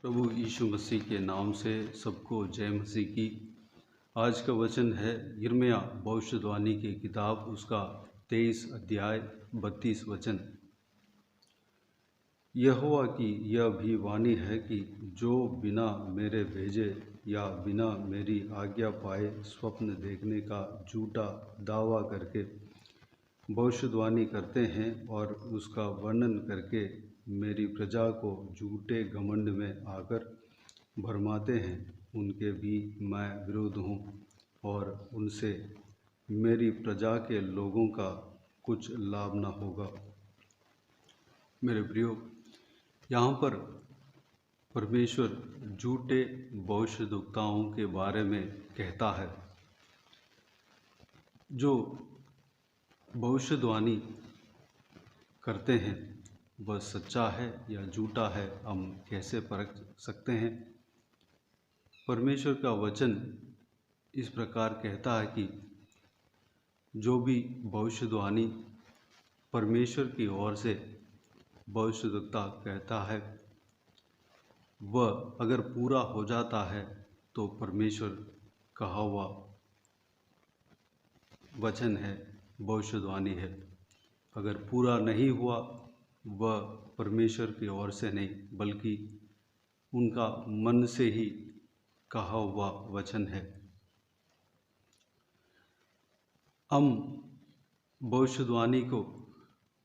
प्रभु यीशु मसीह के नाम से सबको जय मसीह की। आज का वचन है यिर्मयाह भविष्यवाणी की किताब, उसका 23 अध्याय 32 वचन। यहोवा की यह भी वाणी है कि जो बिना मेरे भेजे या बिना मेरी आज्ञा पाए स्वप्न देखने का झूठा दावा करके भविष्यवाणी करते हैं और उसका वर्णन करके मेरी प्रजा को झूठे घमंड में आकर भरमाते हैं, उनके भी मैं विरोध हूँ और उनसे मेरी प्रजा के लोगों का कुछ लाभ न होगा। मेरे प्रियो, यहाँ पर परमेश्वर झूठे भविष्यद्वक्ताओं के बारे में कहता है। जो भविष्यवाणी करते हैं वह सच्चा है या झूठा है, हम कैसे परख सकते हैं? परमेश्वर का वचन इस प्रकार कहता है कि जो भी भविष्यवाणी परमेश्वर की ओर से भविष्यद्वक्ता कहता है, वह अगर पूरा हो जाता है तो परमेश्वर कहा हुआ वचन है, भविष्यवाणी है। अगर पूरा नहीं हुआ, वह परमेश्वर की ओर से नहीं बल्कि उनका मन से ही कहा हुआ वचन है। हम भविष्यवाणी को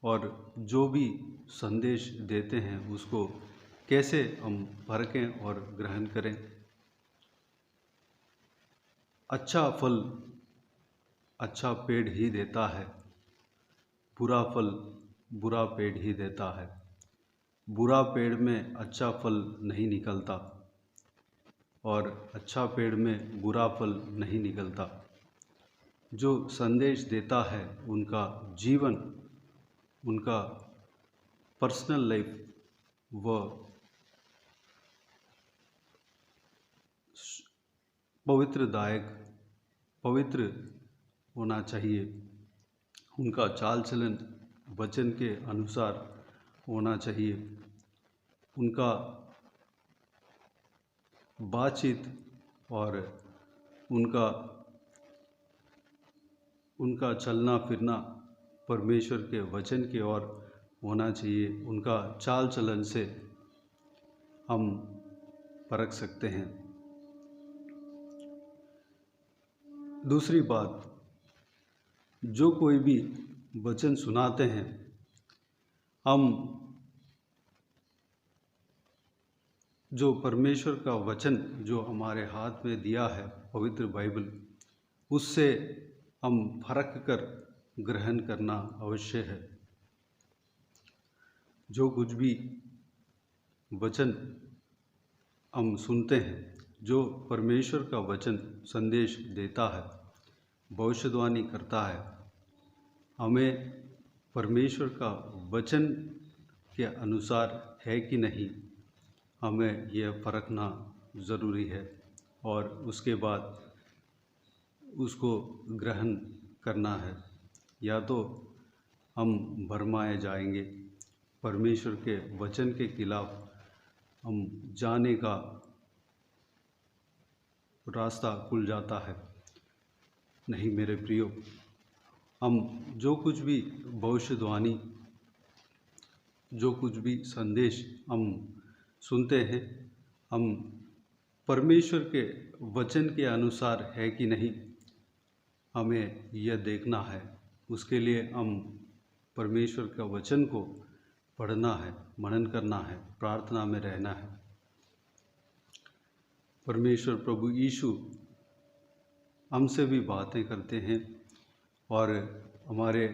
और जो भी संदेश देते हैं उसको कैसे हम परखें और ग्रहण करें? अच्छा फल अच्छा पेड़ ही देता है, बुरा फल बुरा पेड़ ही देता है। बुरा पेड़ में अच्छा फल नहीं निकलता और अच्छा पेड़ में बुरा फल नहीं निकलता। जो संदेश देता है उनका जीवन, उनका पर्सनल लाइफ वह पवित्र होना चाहिए। उनका चाल चलन वचन के अनुसार होना चाहिए। उनका बातचीत और उनका चलना फिरना परमेश्वर के वचन की ओर होना चाहिए। उनका चाल चलन से हम परख सकते हैं। दूसरी बात, जो कोई भी वचन सुनाते हैं, हम जो परमेश्वर का वचन जो हमारे हाथ में दिया है, पवित्र बाइबल, उससे हम फरक कर ग्रहण करना अवश्य है। जो कुछ भी वचन हम सुनते हैं, जो परमेश्वर का वचन संदेश देता है, भविष्यवाणी करता है, हमें परमेश्वर का वचन के अनुसार है कि नहीं, हमें यह परखना ज़रूरी है और उसके बाद उसको ग्रहण करना है। या तो हम भरमाए जाएंगे, परमेश्वर के वचन के खिलाफ हम जाने का रास्ता खुल जाता है। नहीं मेरे प्रियो, हम जो कुछ भी भविष्यवाणी, जो कुछ भी संदेश हम सुनते हैं, हम परमेश्वर के वचन के अनुसार है कि नहीं, हमें यह देखना है। उसके लिए हम परमेश्वर का वचन को पढ़ना है, मनन करना है, प्रार्थना में रहना है। परमेश्वर प्रभु यीशु हमसे भी बातें करते हैं और हमारे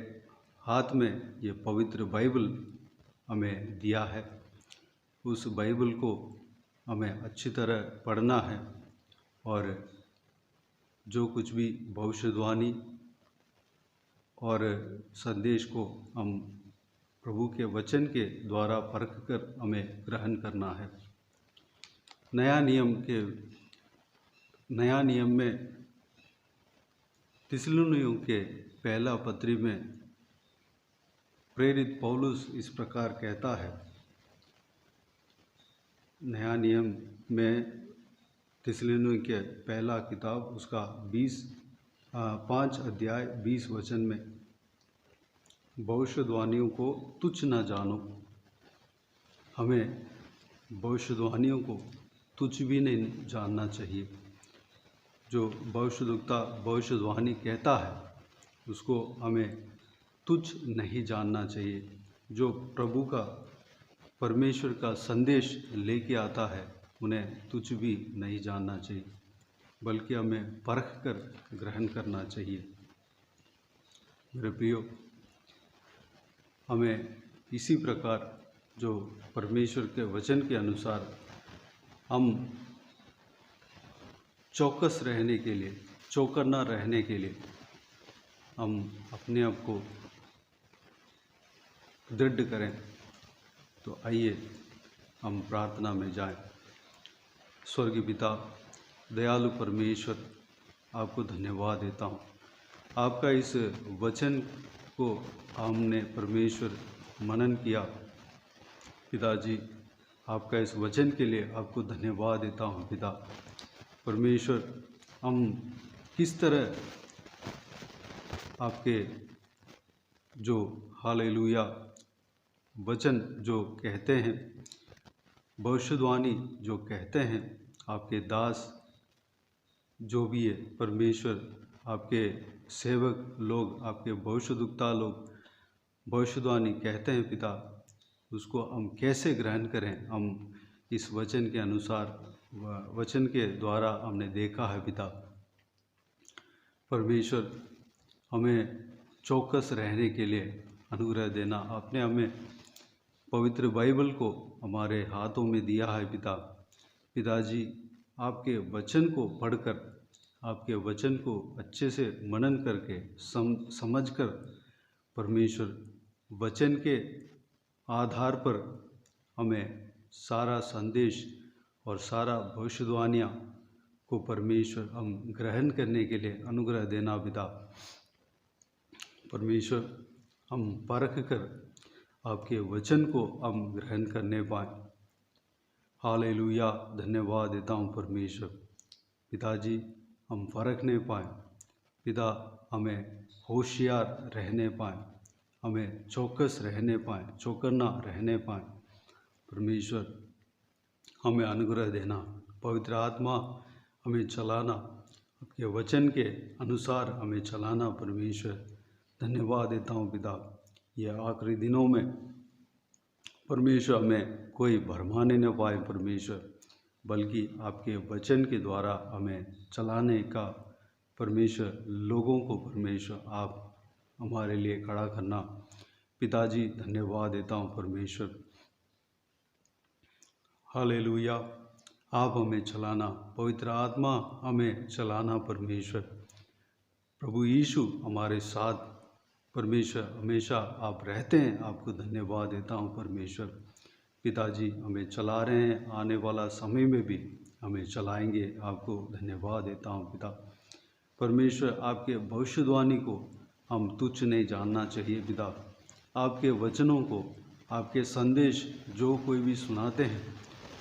हाथ में ये पवित्र बाइबल हमें दिया है। उस बाइबल को हमें अच्छी तरह पढ़ना है और जो कुछ भी भविष्यवाणी और संदेश को हम प्रभु के वचन के द्वारा परख कर हमें ग्रहण करना है। नया नियम में थिस्सलुनीयों के पहला पत्री में प्रेरित पौलुस इस प्रकार कहता है, नया नियम में थिस्सलुनीके पहला किताब उसका 5 अध्याय 20 वचन में भविष्यवाणियों को तुच्छ न जानो। हमें भविष्यवाणियों को तुच्छ भी नहीं जानना चाहिए। जो भविष्यवाणी कहता है उसको हमें तुच्छ नहीं जानना चाहिए। जो प्रभु का परमेश्वर का संदेश लेके आता है उन्हें तुच्छ भी नहीं जानना चाहिए, बल्कि हमें परख कर ग्रहण करना चाहिए। मेरे प्रियो, हमें इसी प्रकार जो परमेश्वर के वचन के अनुसार हम चौकस रहने के लिए, चौकन्ना रहने के लिए हम अपने आप को दृढ़ करें। तो आइए हम प्रार्थना में जाएं। स्वर्गीय पिता, दयालु परमेश्वर, आपको धन्यवाद देता हूँ। आपका इस वचन को हमने परमेश्वर मनन किया। पिताजी, आपका इस वचन के लिए आपको धन्यवाद देता हूँ। पिता परमेश्वर, हम किस तरह आपके जो हालेलुया वचन जो कहते हैं, भविष्यवाणी जो कहते हैं, आपके दास जो भी है परमेश्वर, आपके सेवक लोग, आपके भविष्यद्वक्ता लोग भविष्यवाणी कहते हैं पिता, उसको हम कैसे ग्रहण करें। हम इस वचन के अनुसार, वचन के द्वारा हमने देखा है पिता परमेश्वर, हमें चौकस रहने के लिए अनुग्रह देना। आपने हमें पवित्र बाइबल को हमारे हाथों में दिया है पिताजी, आपके वचन को पढ़कर, आपके वचन को अच्छे से मनन करके समझकर परमेश्वर वचन के आधार पर हमें सारा संदेश और सारा भविष्यवाणियाँ को परमेश्वर हम ग्रहण करने के लिए अनुग्रह देना पिता परमेश्वर। हम परख कर आपके वचन को हम ग्रहण करने पाएँ। हालेलुया, धन्यवाद देता हूँ परमेश्वर। पिताजी, हम परखने पाएँ पिता, हमें होशियार रहने पाएँ, हमें चौकस रहने पाएँ, चौकन्ना रहने पाएँ। परमेश्वर, हमें अनुग्रह देना, पवित्र आत्मा हमें चलाना, आपके वचन के अनुसार हमें चलाना। परमेश्वर, धन्यवाद देता हूँ पिता। यह आखिरी दिनों में परमेश्वर हमें कोई भरमाने न पाए परमेश्वर, बल्कि आपके वचन के द्वारा हमें चलाने का परमेश्वर, लोगों को परमेश्वर आप हमारे लिए खड़ा करना। पिताजी, धन्यवाद देता हूँ परमेश्वर। हालेलुया, आप हमें चलाना, पवित्र आत्मा हमें चलाना परमेश्वर। प्रभु यीशु हमारे साथ परमेश्वर हमेशा आप रहते हैं, आपको धन्यवाद देता हूँ परमेश्वर। पिताजी, हमें चला रहे हैं, आने वाला समय में भी हमें चलाएंगे, आपको धन्यवाद देता हूँ पिता परमेश्वर। आपके भविष्यवाणी को हम तुच्छ नहीं जानना चाहिए पिता। आपके वचनों को, आपके संदेश जो कोई भी सुनाते हैं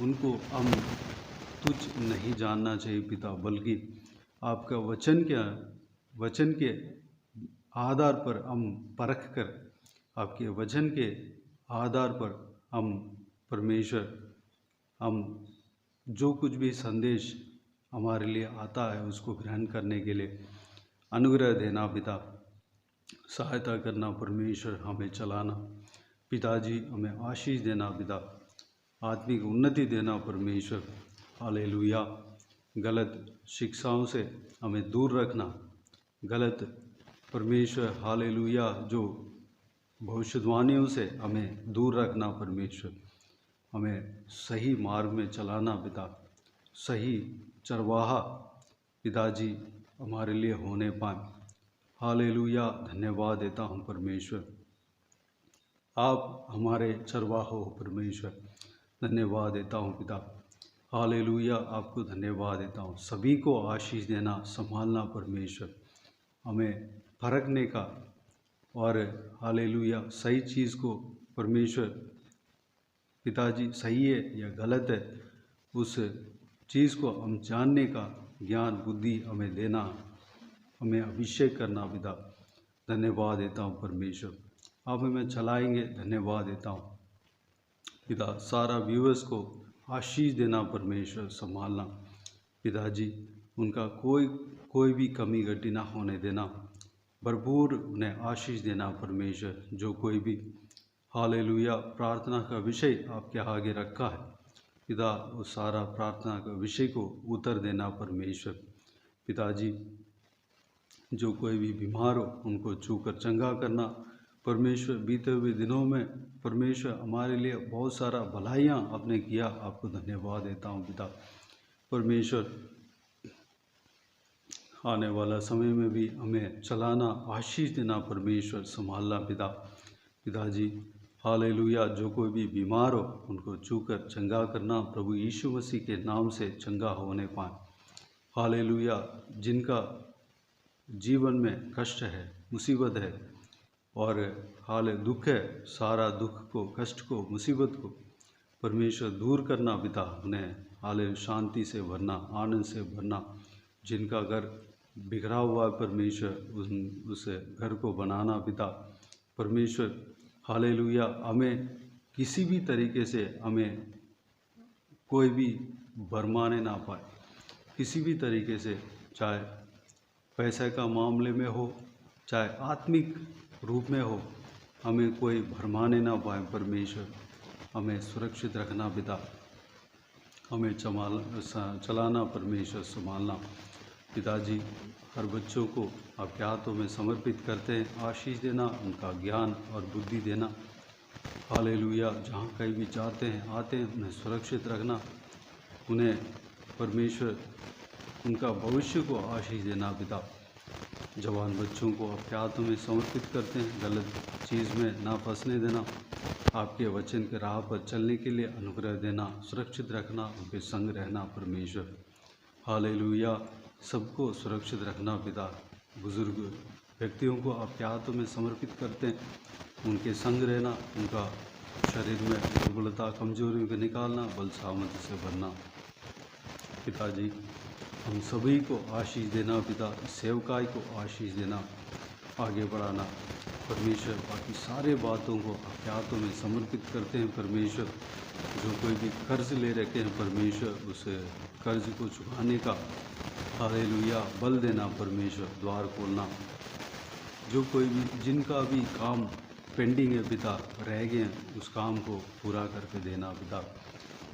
उनको हम तुच्छ नहीं जानना चाहिए पिता, बल्कि आपका वचन के आधार पर हम परख कर, आपके वचन के आधार पर हम परमेश्वर, हम जो कुछ भी संदेश हमारे लिए आता है उसको ग्रहण करने के लिए अनुग्रह देना पिता, सहायता करना परमेश्वर, हमें चलाना। पिताजी, हमें आशीष देना पिता, आत्मिक उन्नति देना परमेश्वर। हालेलुया, गलत शिक्षाओं से हमें दूर रखना, गलत परमेश्वर हालेलुया जो भविष्यवाणियों से हमें दूर रखना परमेश्वर। हमें सही मार्ग में चलाना पिता, सही चरवाहा पिताजी हमारे लिए होने पाए। हालेलुया, धन्यवाद देता हूँ परमेश्वर, आप हमारे चरवाहा हो परमेश्वर। धन्यवाद देता हूँ पिता, हालेलुया, आपको धन्यवाद देता हूँ। सभी को आशीष देना, संभालना परमेश्वर, हमें परखने का और हालेलुया सही चीज़ को परमेश्वर पिताजी, सही है या गलत है उस चीज़ को हम जानने का ज्ञान बुद्धि हमें देना, हमें अभिषेक करना पिता। धन्यवाद देता हूँ परमेश्वर, आप हमें चलाएंगे। धन्यवाद देता हूँ पिता। सारा व्यूअर्स को आशीष देना परमेश्वर, संभालना पिताजी। उनका कोई भी कमी घटी ना होने देना, भरपूर उन्हें आशीष देना परमेश्वर। जो कोई भी हालेलुया प्रार्थना का विषय आपके आगे रखा है पिता, वो सारा प्रार्थना का विषय को उत्तर देना परमेश्वर पिताजी। जो कोई भी बीमार हो उनको छूकर चंगा करना परमेश्वर। बीते हुए दिनों में परमेश्वर हमारे लिए बहुत सारा भलाइयाँ आपने किया, आपको धन्यवाद देता हूँ पिता परमेश्वर। आने वाला समय में भी हमें चलाना, आशीष देना परमेश्वर, संभालना पिताजी। हालेलुया। जो कोई भी बीमार हो उनको छूकर चंगा करना प्रभु यीशु मसीह के नाम से चंगा होने पाए। हालेलुया। जिनका जीवन में कष्ट है, मुसीबत है और दुख है, सारा दुख को, कष्ट को, मुसीबत को परमेश्वर दूर करना पिता। उन्हें शांति से भरना, आनंद से भरना। जिनका घर बिखरा हुआ परमेश्वर, उस घर को बनाना पिता परमेश्वर। हालेलुया। हमें किसी भी तरीके से हमें कोई भी भरमाने ना पाए, किसी भी तरीके से, चाहे पैसे का मामले में हो, चाहे आत्मिक रूप में हो, हमें कोई भरमाने ना पाए परमेश्वर। हमें सुरक्षित रखना पिता, हमें चलाना परमेश्वर, संभालना पिताजी। हर बच्चों को आपके हाथों में समर्पित करते हैं, आशीष देना, उनका ज्ञान और बुद्धि देना। हालेलुया। जहाँ कहीं भी जाते हैं आते हैं उन्हें सुरक्षित रखना, उन्हें परमेश्वर उनका भविष्य को आशीष देना पिता। जवान बच्चों को आपके हाथों में समर्पित करते हैं, गलत चीज़ में ना फंसने देना, आपके वचन के राह पर चलने के लिए अनुग्रह देना, सुरक्षित रखना, उनके संग रहना परमेश्वर। हालेलुया। सबको सुरक्षित रखना पिता। बुजुर्ग व्यक्तियों को आपके हाथों में समर्पित करते हैं, उनके संग रहना, उनका शरीर में दुर्बलता, कमजोरियों को निकालना, बल सामर्थ्य से भरना पिताजी। हम सभी को आशीष देना पिता, सेवकाई को आशीष देना, आगे बढ़ाना परमेश्वर। बाकी सारे बातों को आपके हाथों में समर्पित करते हैं परमेश्वर। जो कोई भी कर्ज ले रखे हैं परमेश्वर, उस कर्ज को चुकाने का हालेलुया बल देना परमेश्वर, द्वार खोलना। जो कोई भी, जिनका भी काम पेंडिंग है पिता, रह गए हैं, उस काम को पूरा करके देना पिता,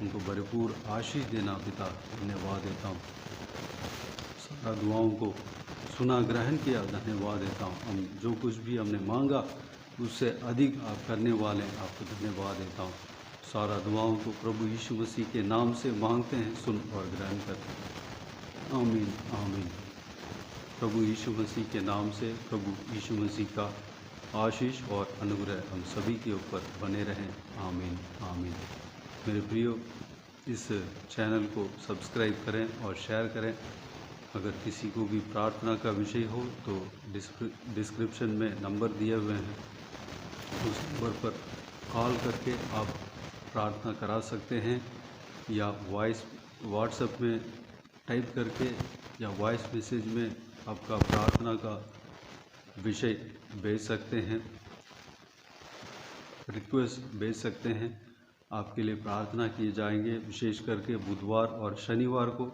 उनको भरपूर आशीष देना पिता। धन्यवाद देता हूँ, सारा दुआओं को सुना, ग्रहण किया, धन्यवाद देता हूँ। हम जो कुछ भी हमने मांगा उससे अधिक आप करने वाले हैं, आपको धन्यवाद देता हूँ। सारा दुआओं को प्रभु यीशु मसीह के नाम से मांगते हैं, सुन और ग्रहण करते हैं। आमीन आमीन। प्रभु यीशु मसीह के नाम से प्रभु यीशु मसीह का आशीष और अनुग्रह हम सभी के ऊपर बने रहें। आमीन आमीन। मेरे प्रियो, इस चैनल को सब्सक्राइब करें और शेयर करें। अगर किसी को भी प्रार्थना का विषय हो तो डिस्क्रिप्शन में नंबर दिए हुए हैं, उस नंबर पर कॉल करके आप प्रार्थना करा सकते हैं, या व्हाट्सएप में टाइप करके या वॉइस मैसेज में आपका प्रार्थना का विषय भेज सकते हैं, रिक्वेस्ट भेज सकते हैं। आपके लिए प्रार्थना किए जाएंगे। विशेष करके बुधवार और शनिवार को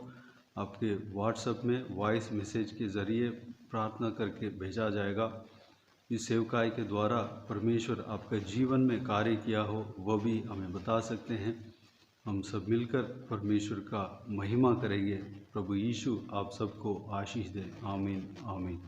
आपके व्हाट्सएप में वॉइस मैसेज के ज़रिए प्रार्थना करके भेजा जाएगा। इस सेवकाई के द्वारा परमेश्वर आपके जीवन में कार्य किया हो वह भी हमें बता सकते हैं। हम सब मिलकर परमेश्वर का महिमा करेंगे। प्रभु यीशु आप सबको आशीष दें। आमीन आमीन।